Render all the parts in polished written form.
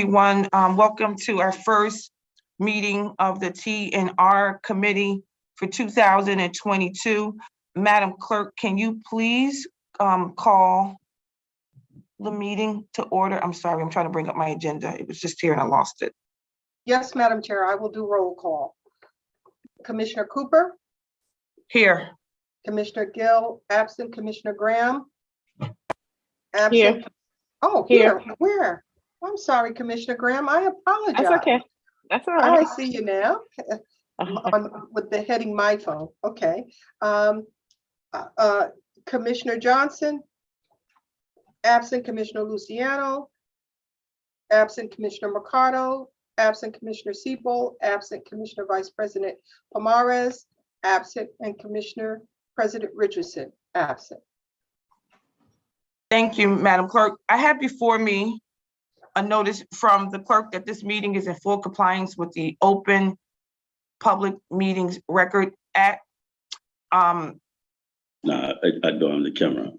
everyone. Welcome to our first meeting of the T&R Committee for 2022. Madam Clerk, can you please call the meeting to order? I'm sorry, I'm trying to bring up my agenda. It was just here and I lost it. Yes, Madam Chair, I will do roll call. Commissioner Cooper? Here. Commissioner Gill, absent. Commissioner Graham? Absent. Here. Oh, here. Where? I'm sorry, Commissioner Graham, I apologize. That's okay. That's all right. I see you now. With the heading my phone. Okay. Commissioner Johnson? Absent. Commissioner Luciano? Absent. Commissioner Mercado? Absent. Commissioner Siebel, absent. Commissioner Vice President Pomares, absent, and Commissioner President Richardson, absent. Thank you, Madam Clerk. I have before me a notice from the clerk that this meeting is in full compliance with the Open Public Meetings Record Act. No, I go on the camera.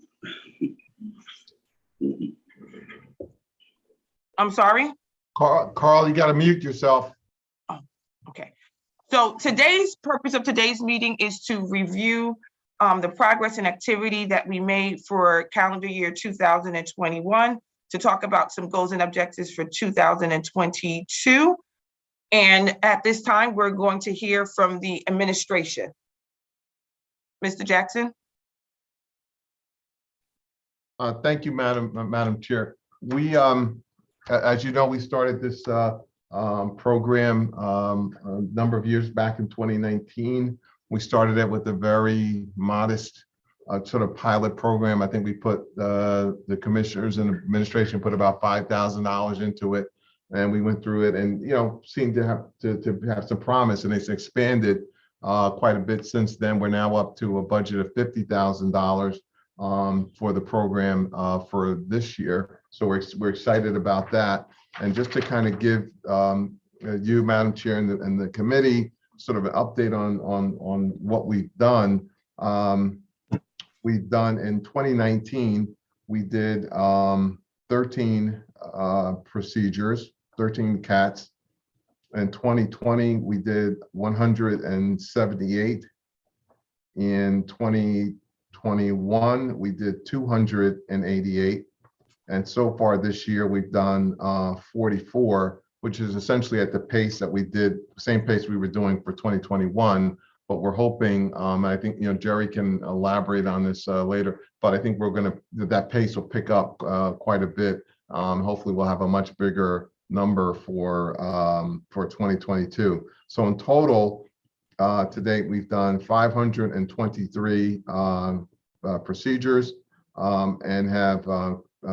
I'm sorry? Carl, you got to mute yourself. Oh, okay. So today's purpose of today's meeting is to review the progress and activity that we made for calendar year 2021, to talk about some goals and objectives for 2022. And at this time, we're going to hear from the administration. Mr. Jackson. Thank you, Madam Chair. We, as you know, we started this program a number of years back in 2019. We started it with a very modest sort of pilot program. I think we put the commissioners and administration put about $5,000 into it, and we went through it, and seemed to have some promise, and it's expanded quite a bit since then. We're now up to a budget of $50,000 for the program for this year. So we're excited about that. And just to kind of give you, Madam Chair, and the committee sort of an update on what we've done. We've done in 2019, we did 13 procedures, 13 CATs. In 2020, we did 178. In 2021, we did 288. And so far this year, we've done 44, which is essentially at the pace that we did, same pace we were doing for 2021. But we're hoping, I think, Jerry can elaborate on this later, but I think that pace will pick up quite a bit. Hopefully we'll have a much bigger number for 2022. So in total, to date, we've done 523 procedures and have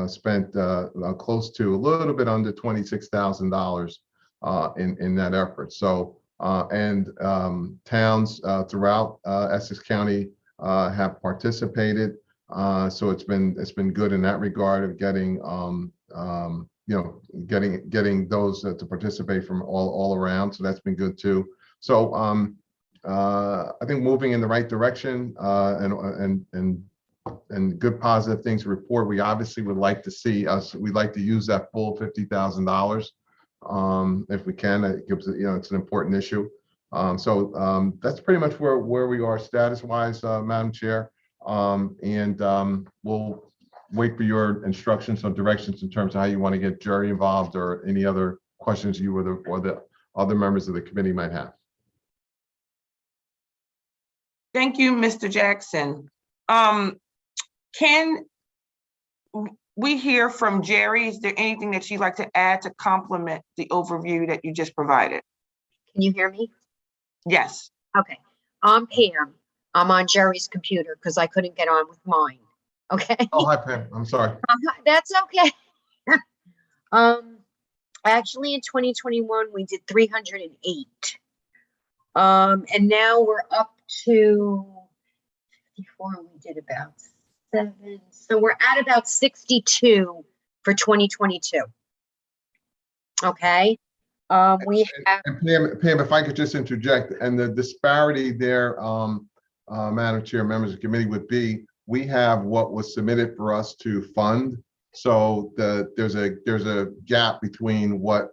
spent close to a little bit under $26,000 in that effort. So towns throughout Essex County have participated. So it's been good in that regard of getting getting those to participate from all around. So that's been good too. So I think moving in the right direction and good positive things to report. We obviously would like to see we'd like to use that full $50,000 if we can. It gives it's an important issue. So that's pretty much where we are status wise, Madam Chair. We'll wait for your instructions or directions in terms of how you want to get Jerry involved or any other questions you or the other members of the committee might have. Thank you, Mr. Jackson. Can we hear from Jerry? Is there anything that you'd like to add to complement the overview that you just provided? Can you hear me? Yes. Okay. I'm Pam. I'm on Jerry's computer because I couldn't get on with mine. Okay. Oh, hi, Pam. I'm sorry. That's okay. Actually, in 2021, we did 308. And now we're up to 54. We did about 7. So we're at about 62 for 2022. Okay. We have. And Pam, if I could just interject, and the disparity there, Madam Chair, members of the committee, would be we have what was submitted for us to fund So there's a gap between what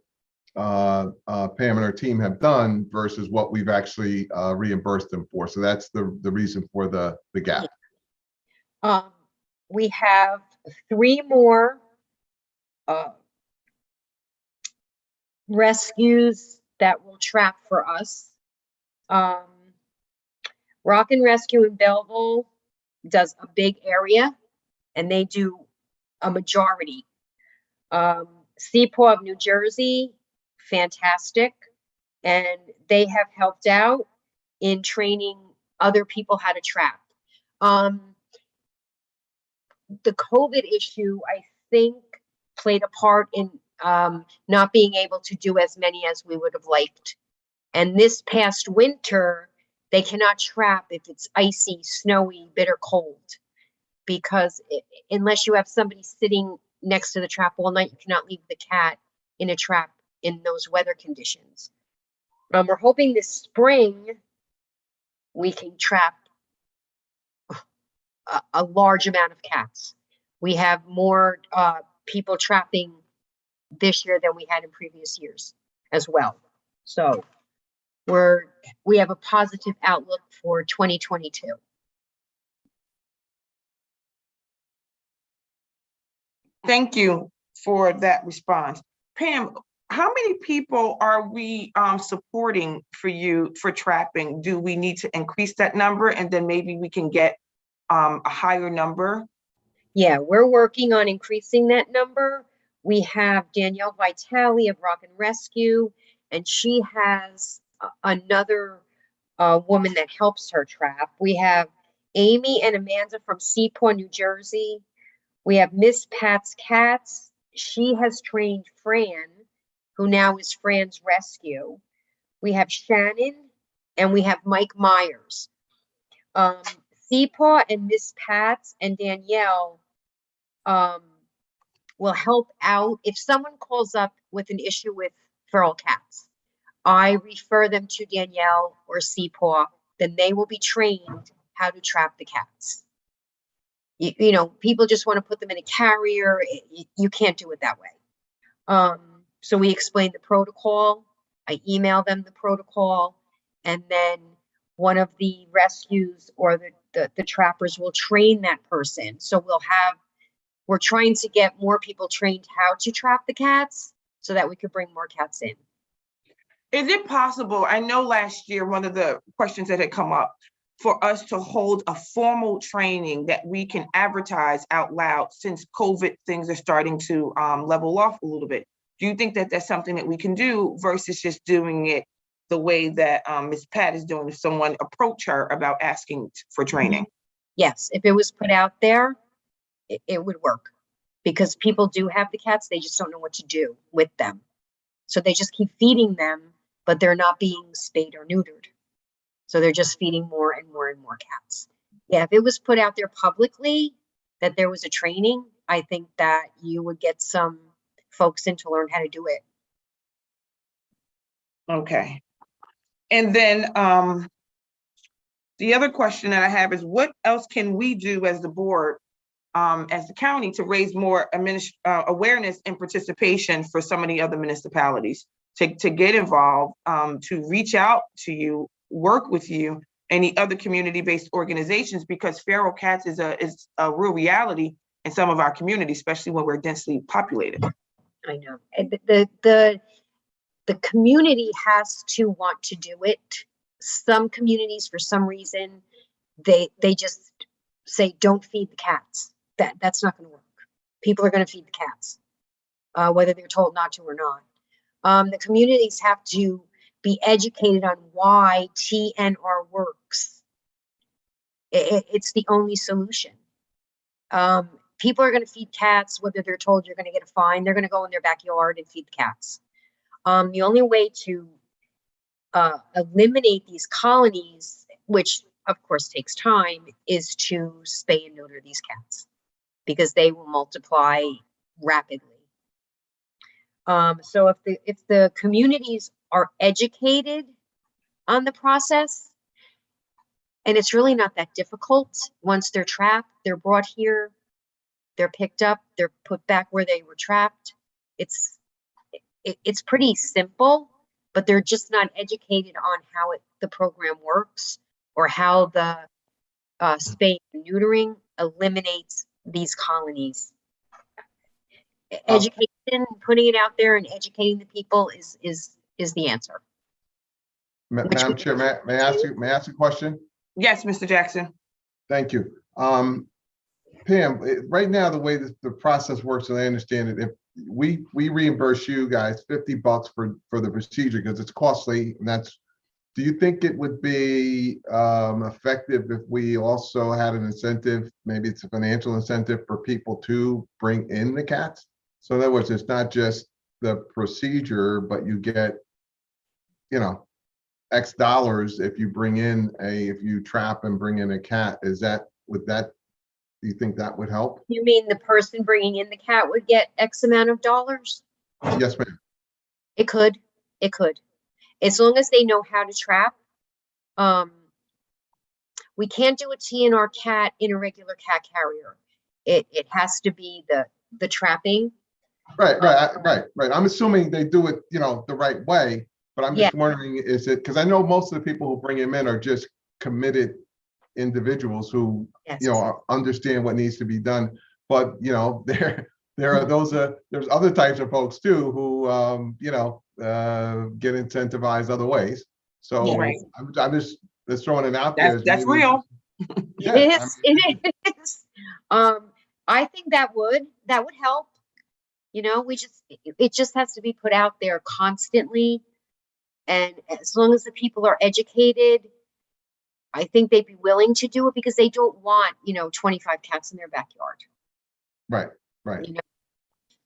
Pam and her team have done versus what we've actually reimbursed them for. So that's the reason for the gap. We have 3 more rescues that will trap for us. Rock and Rescue in Belleville does a big area, and they do a majority. Seaport of New Jersey, fantastic, and they have helped out in training other people how to trap. The COVID issue, I think, played a part in not being able to do as many as we would have liked. And this past winter, they cannot trap if it's icy, snowy, bitter cold, because unless you have somebody sitting next to the trap all night, you cannot leave the cat in a trap in those weather conditions. We're hoping this spring we can trap a large amount of cats. We have more people trapping this year than we had in previous years as well. So we have a positive outlook for 2022. Thank you for that response. Pam, how many people are we supporting for you for trapping? Do we need to increase that number, and then maybe we can get a higher number? Yeah, we're working on increasing that number. We have Danielle Vitale of Rock and Rescue, and she has another woman that helps her trap. We have Amy and Amanda from Seaport, New Jersey. We have Miss Pat's Cats. She has trained Fran, who now is Fran's Rescue. We have Shannon, and we have Mike Myers. Seaport and Miss Pat's and Danielle will help out. If someone calls up with an issue with feral cats, I refer them to Danielle or Seaport, then they will be trained how to trap the cats. You know, people just want to put them in a carrier. You can't do it that way. So we explain the protocol. I email them the protocol, and then one of the rescues or the trappers will train that person. So we're trying to get more people trained how to trap the cats so that we could bring more cats in. Is it possible, I know last year, one of the questions that had come up, for us to hold a formal training that we can advertise out loud, since COVID things are starting to level off a little bit? Do you think that that's something that we can do versus just doing it the way that Ms. Pat is doing, if someone approach her about asking for training? Yes, if it was put out there, it would work, because people do have the cats, they just don't know what to do with them. So they just keep feeding them, but they're not being spayed or neutered. So they're just feeding more and more and more cats. Yeah, if it was put out there publicly that there was a training, I think that you would get some folks in to learn how to do it. Okay. And then the other question that I have is, what else can we do as the board, as the county, to raise more awareness and participation for some of the other municipalities to get involved, to reach out to you, work with you, any other community-based organizations, because feral cats is a real reality in some of our communities, especially when we're densely populated. I know. And the community has to want to do it. Some communities, for some reason, they just say, don't feed the cats. That's not going to work. People are going to feed the cats, whether they're told not to or not. The communities have to be educated on why TNR works. It's the only solution. People are going to feed cats, whether they're told you're going to get a fine. They're going to go in their backyard and feed the cats. The only way to eliminate these colonies, which of course takes time, is to spay and neuter these cats, because they will multiply rapidly. So if the communities are educated on the process, and it's really not that difficult. Once they're trapped, they're brought here. they're picked up, they're put back where they were trapped. It's pretty simple, but they're just not educated on how the program works or how the spay and neutering eliminates these colonies. Education, putting it out there and educating the people is the answer. Madam Chair, may I ask a question? Yes, Mr. Jackson. Thank you. Pam, right now, the way the process works, and I understand it, if we reimburse you guys $50 for the procedure because it's costly, and do you think it would be effective if we also had an incentive, maybe it's a financial incentive for people to bring in the cats? So in other words, it's not just the procedure, but you get, X dollars if you if you trap and bring in a cat. Do you think that would help? You mean the person bringing in the cat would get X amount of dollars? Yes, ma'am. It could. As long as they know how to trap. We can't do a TNR cat in a regular cat carrier. It has to be the trapping. Right. I'm assuming they do it, the right way, but I'm just wondering, is it, because I know most of the people who bring him in are just committed individuals who, understand what needs to be done. But, there's other types of folks too who, get incentivized other ways. So Right. I'm just throwing it out there. That's real. Yeah, It is. I think that would help. It just has to be put out there constantly. And as long as the people are educated, I think they'd be willing to do it because they don't want, 25 cats in their backyard. Right.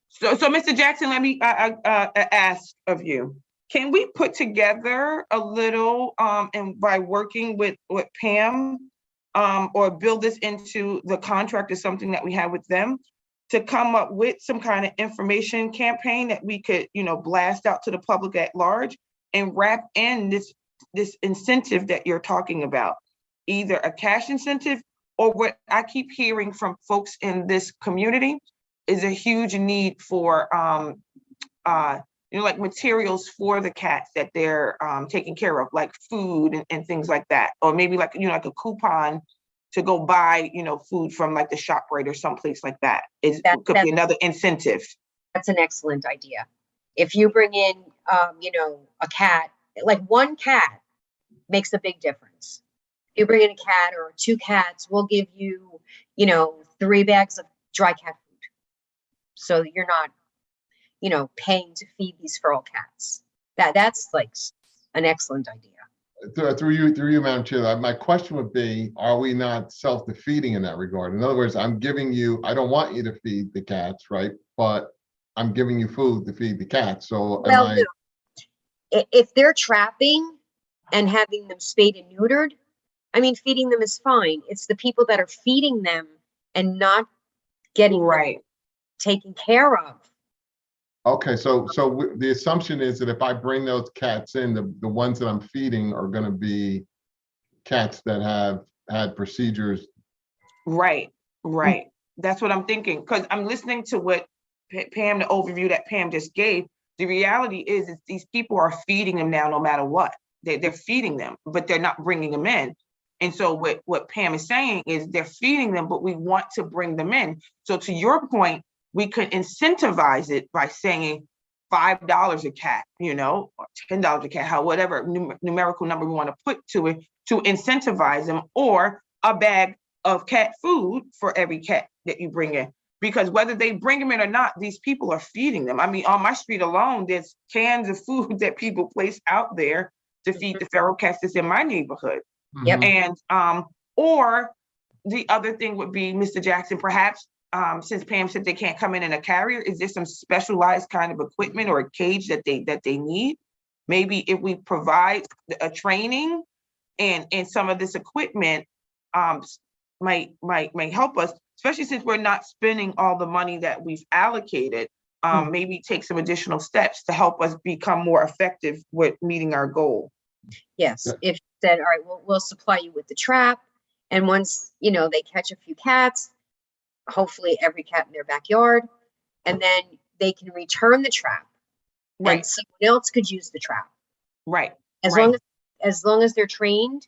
So Mr. Jackson, let me ask of you. Can we put together a little, and by working with Pam, or build this into the contract or something that we have with them, to come up with some kind of information campaign that we could, blast out to the public at large and wrap in this incentive that you're talking about, either a cash incentive or what I keep hearing from folks in this community is a huge need for, like materials for the cats that they're taking care of, like food and things like that. Or maybe like a coupon to go buy, food from like the ShopRite or someplace like that. Could be another incentive. That's an excellent idea. If you bring in, a cat, like one cat makes a big difference. If you bring in a cat or 2 cats, we'll give you, 3 bags of dry cat food. So you're not, paying to feed these feral cats. That's like an excellent idea. Through you, Madam Chair, my question would be, are we not self-defeating in that regard? In other words, I don't want you to feed the cats, right? But I'm giving you food to feed the cats. So if they're trapping and having them spayed and neutered, feeding them is fine. It's the people that are feeding them and not getting them taken care of. Okay, so the assumption is that if I bring those cats in, the ones that I'm feeding are going to be cats that have had procedures. Right. That's what I'm thinking, because I'm listening to what Pam, the overview that Pam just gave. The reality is these people are feeding them now, no matter what. They're feeding them, but they're not bringing them in. And so what Pam is saying is they're feeding them, but we want to bring them in. So to your point, we could incentivize it by saying $5 a cat, or $10 a cat, whatever numerical number we want to put to it to incentivize them, or a bag of cat food for every cat that you bring in. Because whether they bring them in or not, these people are feeding them. On my street alone, there's cans of food that people place out there to feed the feral cats that's in my neighborhood. Yep. And or the other thing would be, Mr. Jackson, perhaps since Pam said they can't come in a carrier, is there some specialized kind of equipment or a cage that they need? Maybe if we provide a training and some of this equipment might help us, especially since we're not spending all the money that we've allocated. Maybe take some additional steps to help us become more effective with meeting our goal. Yes, if you said, all right, we'll supply you with the trap, and once they catch a few cats, hopefully every cat in their backyard, and then they can return the trap. Right, And someone else could use the trap. right, As right. long as they're trained,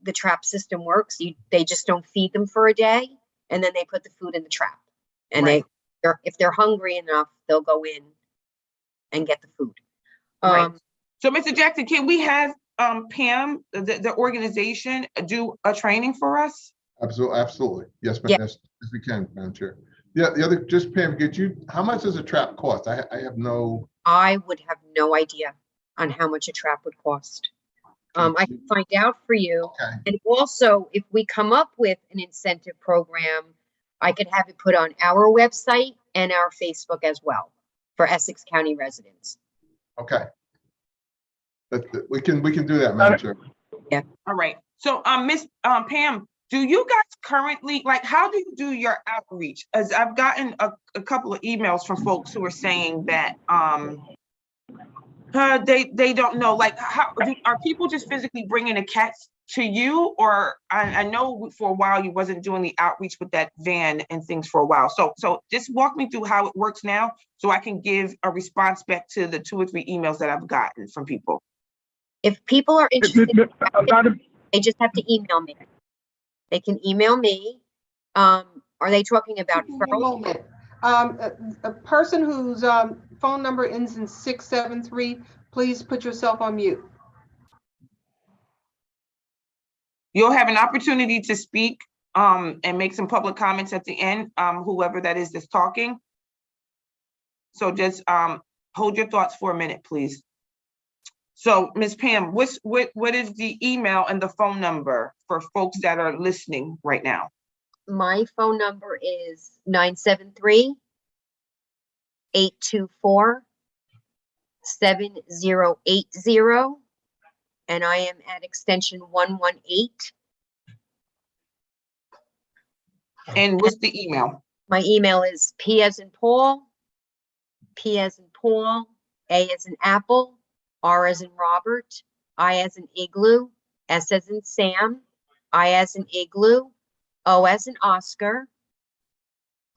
the trap system works. They just don't feed them for a day, and then they put the food in the trap. And Right. if they're hungry enough, they'll go in and get the food. Right. So, Mr. Jackson, can we have Pam, the organization, do a training for us? Absolutely, absolutely. Yes, Yeah. yes, yes, we can, Madam Chair. Yeah, the other, just Pam, how much does a trap cost? I have no. I would have no idea on how much a trap would cost. I can find out for you. Okay, And also, if we come up with an incentive program, I could have it put on our website and our Facebook as well for Essex County residents. okay. We can do that, Madam Chair. All right. So, Miss Pam, do you guys currently, like, how do you do your outreach? As I've gotten a couple of emails from folks who are saying that they don't know, like, are people just physically bringing the cats to you? Or I know for a while you wasn't doing the outreach with that van and things for a while. So just walk me through how it works now so I can give a response back to the 2 or 3 emails that I've gotten from people. If people are interested, they just have to email me. They can email me. Are they talking about One feral? moment. A person whose phone number ends in 673, please put yourself on mute. You'll have an opportunity to speak and make some public comments at the end, whoever that is that's talking. So just hold your thoughts for a minute, please. So, Ms. Pam, what is the email and the phone number for folks that are listening right now? My phone number is 973-824-7080, and I am at extension 118. And what's the email? My email is P as in Paul, A as in Apple, R as in Robert, I as in Igloo, S as in Sam, I as in Igloo, O as in Oscar,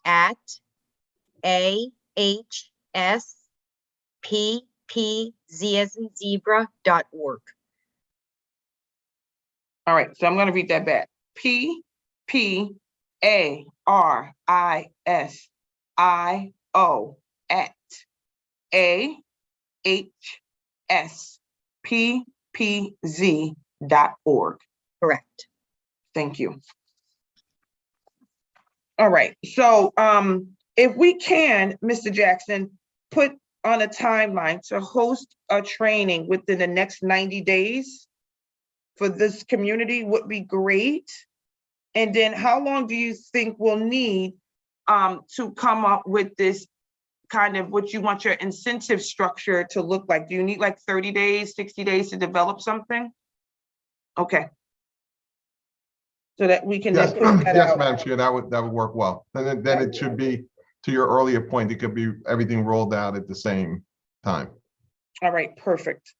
at AHSPPZ as in zebra.org. All right, so I'm going to read that back. PPARISIO at AHSPPZ.org. Correct. Thank you. All right, so if we can, Mr. Jackson, put on a timeline to host a training within the next 90 days for this community would be great. And then how long do you think we'll need to come up with this kind of what you want your incentive structure to look like? Do you need like 30 days, 60 days to develop something? Okay. So that we can Yes, then put that yes, out. Madam Chair, that would work well. And then it should be, to your earlier point, it could be everything rolled out at the same time. All right, perfect.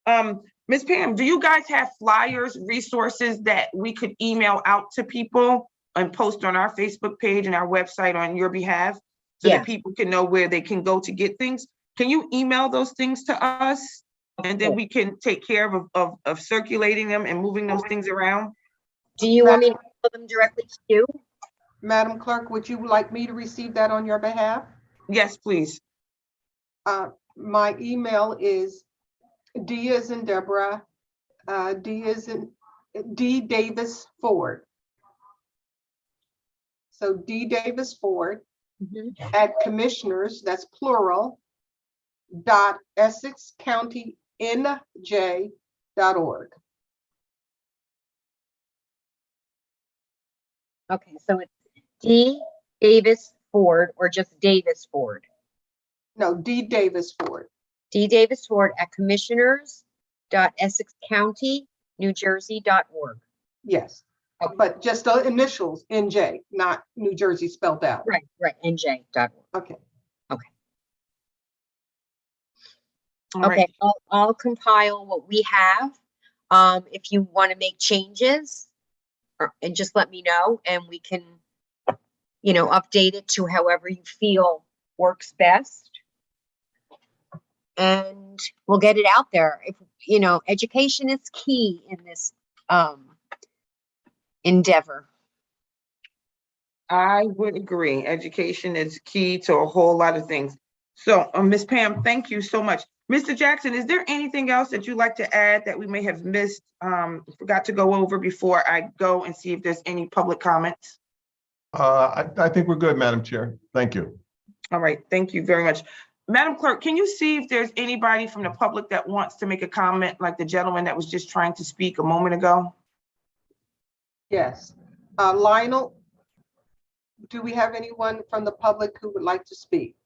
Ms. Pam, do you guys have flyers, resources that we could email out to people and post on our Facebook page and our website on your behalf so Yeah. that people can know where they can go to get things? Can you email those things to us? And then we can take care of circulating them and moving those things around? Do you want me to email them directly to you? Madam Clerk, would you like me to receive that on your behalf? Yes, please. My email is D as in Deborah, D as in D Davis Ford. So D Davis Ford at Commissioners, that's plural, .EssexCountyNJ.org. Okay, so it's D Davis Ford or just Davis Ford? No, D Davis Ford. D Davis Ford at commissioners.EssexCountyNewJersey.org. Yes, Okay. but just the initials NJ, not New Jersey spelled out. Right, NJ.org. Okay. All Okay, right. I'll compile what we have. If you want to make changes, and just let me know, and we can update it to however you feel works best. And we'll get it out there. If, education is key in this endeavor. I would agree. Education is key to a whole lot of things. So, Ms. Pam, thank you so much. Mr. Jackson, is there anything else that you'd like to add that we may have missed, forgot to go over before I go and see if there's any public comments? I think we're good, Madam Chair. Thank you. All right, thank you very much. Madam Clerk, can you see if there's anybody from the public that wants to make a comment like the gentleman that was just trying to speak a moment ago? Yes. Lionel, do we have anyone from the public who would like to speak?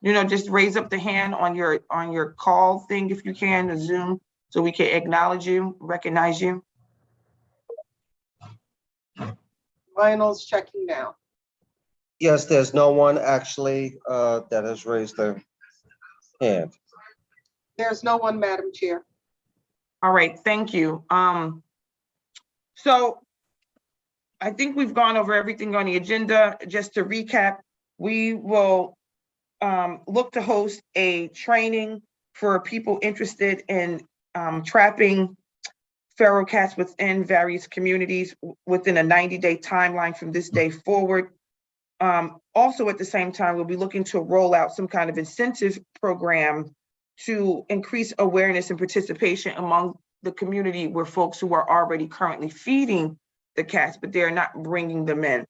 Just raise up the hand on your call thing if you can, the Zoom, so we can acknowledge you, recognize you. Lionel's checking now. Yes, there's no one actually that has raised their hand. There's no one, Madam Chair. All right, thank you. So I think we've gone over everything on the agenda. Just to recap, we will look to host a training for people interested in trapping feral cats within various communities within a 90-day timeline from this day forward. Also, at the same time, we'll be looking to roll out some kind of incentive program to increase awareness and participation among the community where folks who are already currently feeding the cats, but they're not bringing them in.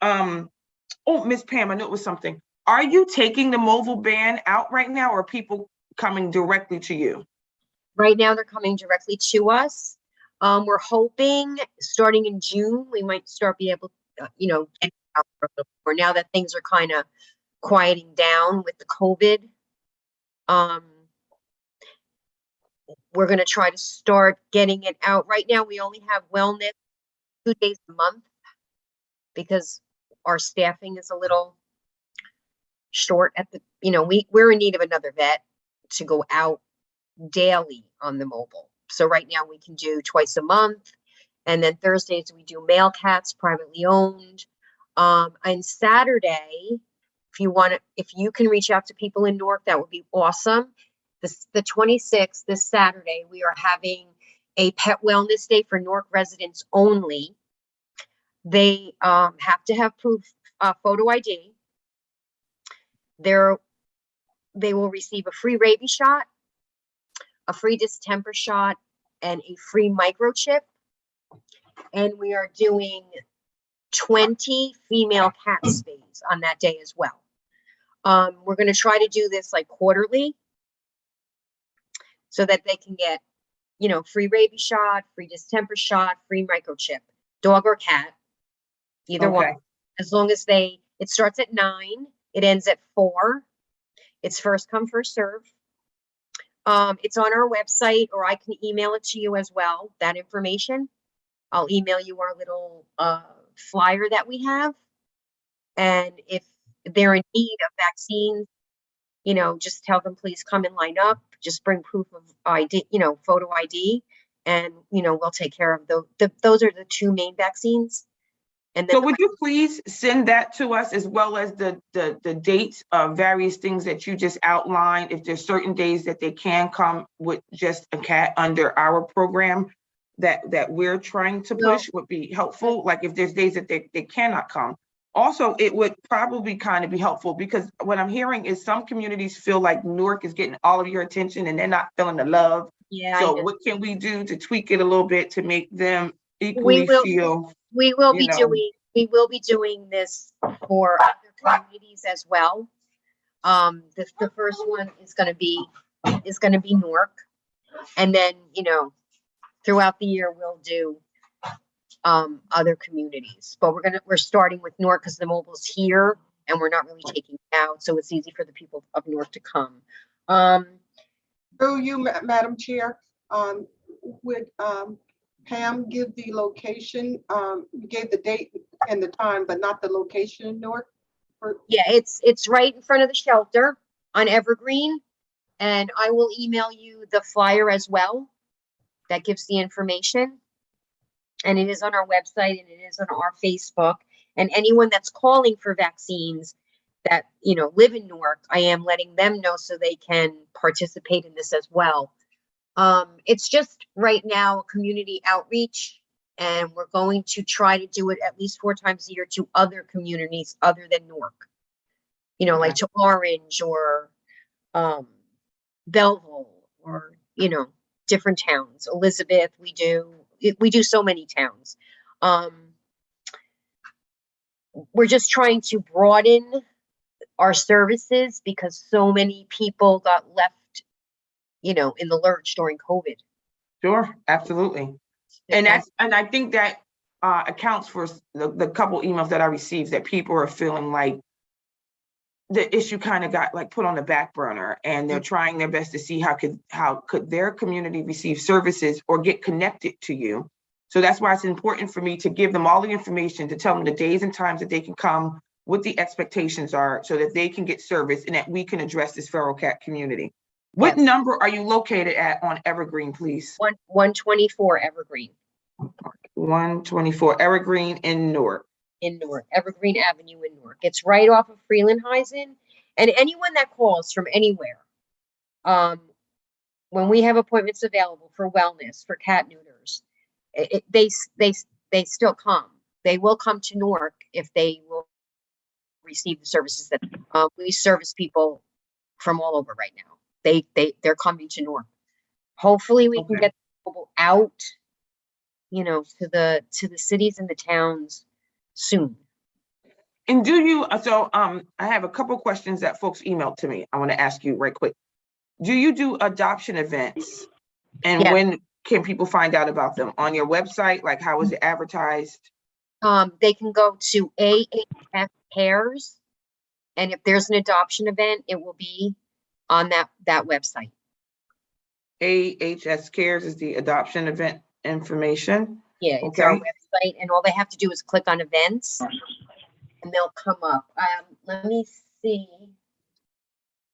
Oh, Ms. Pam, I knew it was something. Are you taking the mobile ban out right now, or are people coming directly to you? Right now, they're coming directly to us. We're hoping starting in June, we might start be able to, get out for a little more now that things are kind of quieting down with the COVID. We're going to try to start getting it out. Right now, we only have wellness 2 days a month because our staffing is a little short at the, we're in need of another vet to go out daily on the mobile. So right now we can do twice a month. And then Thursdays we do male cats, privately owned. And Saturday, if you can reach out to people in Newark, that would be awesome. The 26th, this Saturday, we are having a pet wellness day for Newark residents only. They have to have proof, photo ID. They will receive a free rabies shot, a free distemper shot, and a free microchip. And we are doing 20 female cat stays on that day as well. We're going to try to do this like quarterly so that they can get, free rabies shot, free distemper shot, free microchip, dog or cat, either one. As long as it starts at 9, it ends at 4. It's first come, first serve. It's on our website, or I can email it to you as well, that information. I'll email you our little flyer that we have. And if they're in need of vaccines, just tell them, please come and line up. Just bring proof of ID, photo ID, and, we'll take care of those are the 2 main vaccines. And then so would you please send that to us, as well as the dates of various things that you just outlined? If there's certain days that they can come with just a cat under our program that we're trying to push, would be helpful. Like if there's days that they cannot come. Also, it would probably kind of be helpful, because what I'm hearing is some communities feel like Newark is getting all of your attention and they're not feeling the love. Yeah. So what can we do to tweak it a little bit to make them equally feel? We will be doing this for other communities as well. The first one is going to be Newark, and then throughout the year we'll do other communities. But we're starting with Newark because the mobile's here and we're not really taking it out, so it's easy for the people of Newark to come. Through you, Madam Chair, would Pam give the location? You gave the date and the time, but not the location in Newark? Yeah, it's right in front of the shelter on Evergreen, and I will email you the flyer as well. That gives the information, and it is on our website and it is on our Facebook. And anyone that's calling for vaccines that, you know, live in Newark, I am letting them know so they can participate in this as well. It's just right now community outreach, and we're going to try to do it at least 4 times a year to other communities other than Newark. You know, like to Orange or Belleville or, you know, different towns. Elizabeth, we do so many towns. We're just trying to broaden our services because so many people got left, you know, in the lurch during COVID. Sure, absolutely. And I think that accounts for the couple emails that I received, that people are feeling like the issue kind of got like put on the back burner, and they're trying their best to see how could their community receive services or get connected to you. So that's why it's important for me to give them all the information, to tell them the days and times that they can come, what the expectations are, so that they can get service and that we can address this feral cat community. What number are you located at on Evergreen, please? 124 Evergreen. 124 Evergreen in Newark. In Newark, Evergreen Avenue in Newark. It's right off of Freelandheisen. And anyone that calls from anywhere, when we have appointments available for wellness, for cat neuters, they still come. They will come to Newark if they will receive the services that we service people from all over right now. They're coming to Newark. Hopefully we can get people out, you know, to the cities and the towns soon. And do you, I have a couple questions that folks emailed to me. I want to ask you right quick. Do you do adoption events? And when can people find out about them? On your website? Like, how is it advertised? They can go to AHS Cares, and if there's an adoption event, it will be on that website. AHS Cares is the adoption event information. Yeah, it's our website, and all they have to do is click on events, and they'll come up. Let me see if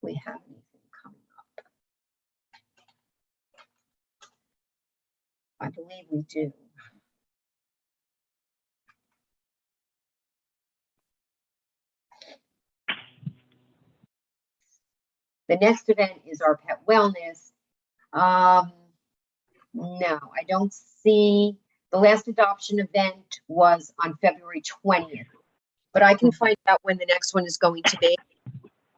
we have anything coming up. I believe we do. The next event is our pet wellness. No, I don't see. The last adoption event was on February 20th, but I can find out when the next one is going to be.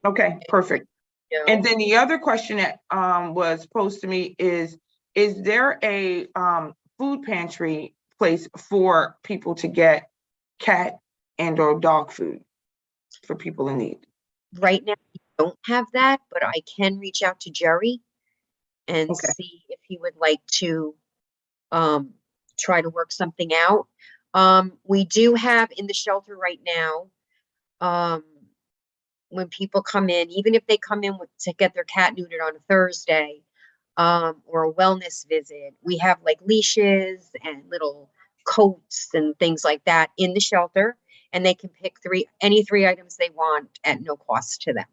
Okay, perfect. You know, And then the other question that was posed to me is there a food pantry place for people to get cat and or dog food for people in need? right now, we don't have that, but I can reach out to Jerry and see if he would like to try to work something out. We do have in the shelter right now, when people come in, even if they come in to get their cat neutered on a Thursday, or a wellness visit, we have like leashes and little coats and things like that in the shelter, and they can pick any three items they want at no cost to them.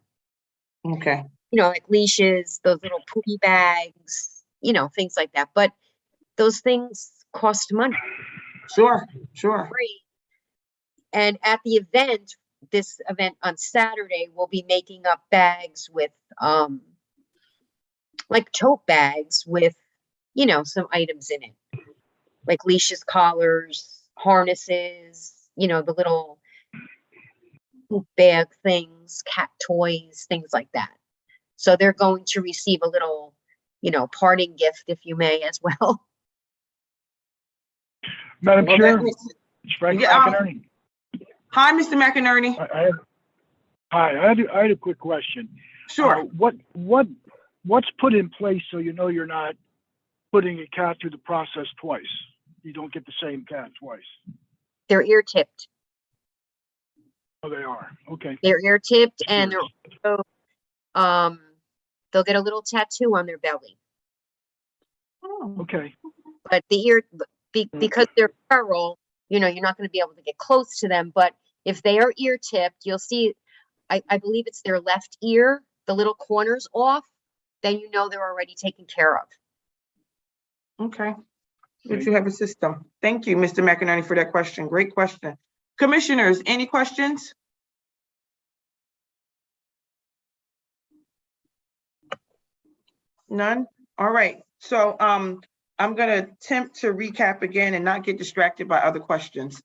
Okay. You know, like leashes, those little poopy bags, you know, things like that. But those things cost money. Sure. Free. And at the event, this event on Saturday, we'll be making up bags with, like tote bags with, you know, some items in it, like leashes, collars, harnesses, you know, the little poop bag things, cat toys, things like that. So they're going to receive a little, you know, parting gift, if you may, as well. Madam Well, Chair, that makes- it's Frank Yeah, McInerney. Hi, Mr. McInerney. I had a quick question. Sure. What's put in place so you know you're not putting a cat through the process twice? You don't get the same cat twice. They're ear tipped. Oh, they are. Okay. They're ear tipped, and they're also, they'll get a little tattoo on their belly. Okay. But the ear, because they're feral, you know, you're not going to be able to get close to them. But if they are ear tipped, you'll see, I believe it's their left ear, the little corners off, then you know they're already taken care of. Okay. Good, you have a system. Thank you, Mr. McInerney, for that question. Great question. Commissioners, any questions? None? All right, so I'm gonna attempt to recap again and not get distracted by other questions.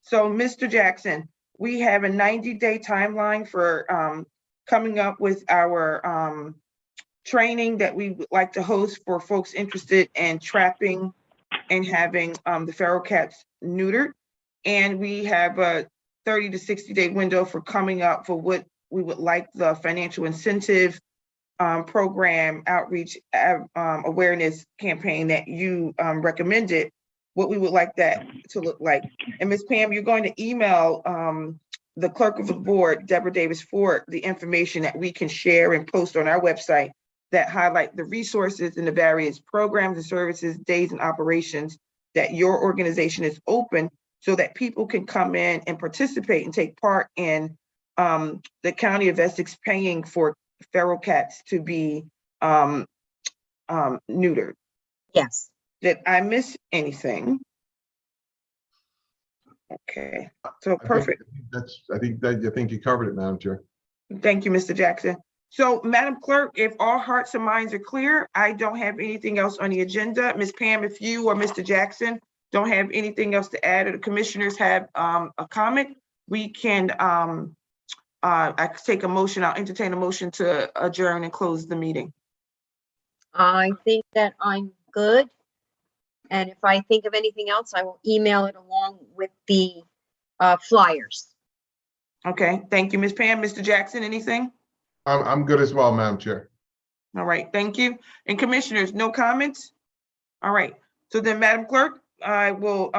So, Mr. Jackson, we have a 90-day timeline for coming up with our training that we would like to host for folks interested in trapping and having the feral cats neutered. And we have a 30 to 60-day window for coming up for what we would like the financial incentive program outreach awareness campaign that you recommended, what we would like that to look like. And Ms. Pam, you're going to email the clerk of the board, Deborah Davis Ford, the information that we can share and post on our website that highlight the resources and the various programs and services, days and operations that your organization is open so that people can come in and participate and take part in the County of Essex paying for feral cats to be neutered. Yes. Did I miss anything? Okay, so perfect. I think you covered it, Madam Chair. Thank you, Mr. Jackson. So, Madam Clerk, if all hearts and minds are clear, I don't have anything else on the agenda. Ms. Pam, if you or Mr. Jackson don't have anything else to add, or the commissioners have a comment, we can, I could take a motion, I'll entertain a motion to adjourn and close the meeting. I think that I'm good. And if I think of anything else, I will email it along with the flyers. Okay, thank you, Ms. Pam. Mr. Jackson, anything? I'm good as well, Madam Chair. All right, thank you. And commissioners, no comments? All right, so then, Madam Clerk, I will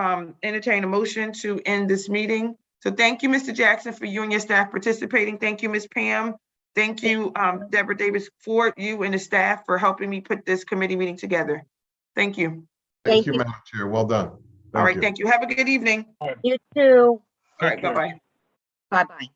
entertain a motion to end this meeting. So thank you, Mr. Jackson, for you and your staff participating. Thank you, Ms. Pam. Thank you, Deborah Davis Ford, you and the staff for helping me put this committee meeting together. Thank you. Thank Thank you, you. Madam Chair. Well done. All right, thank you. Have a good evening. You too. All right, Take care. bye-bye. Bye-bye.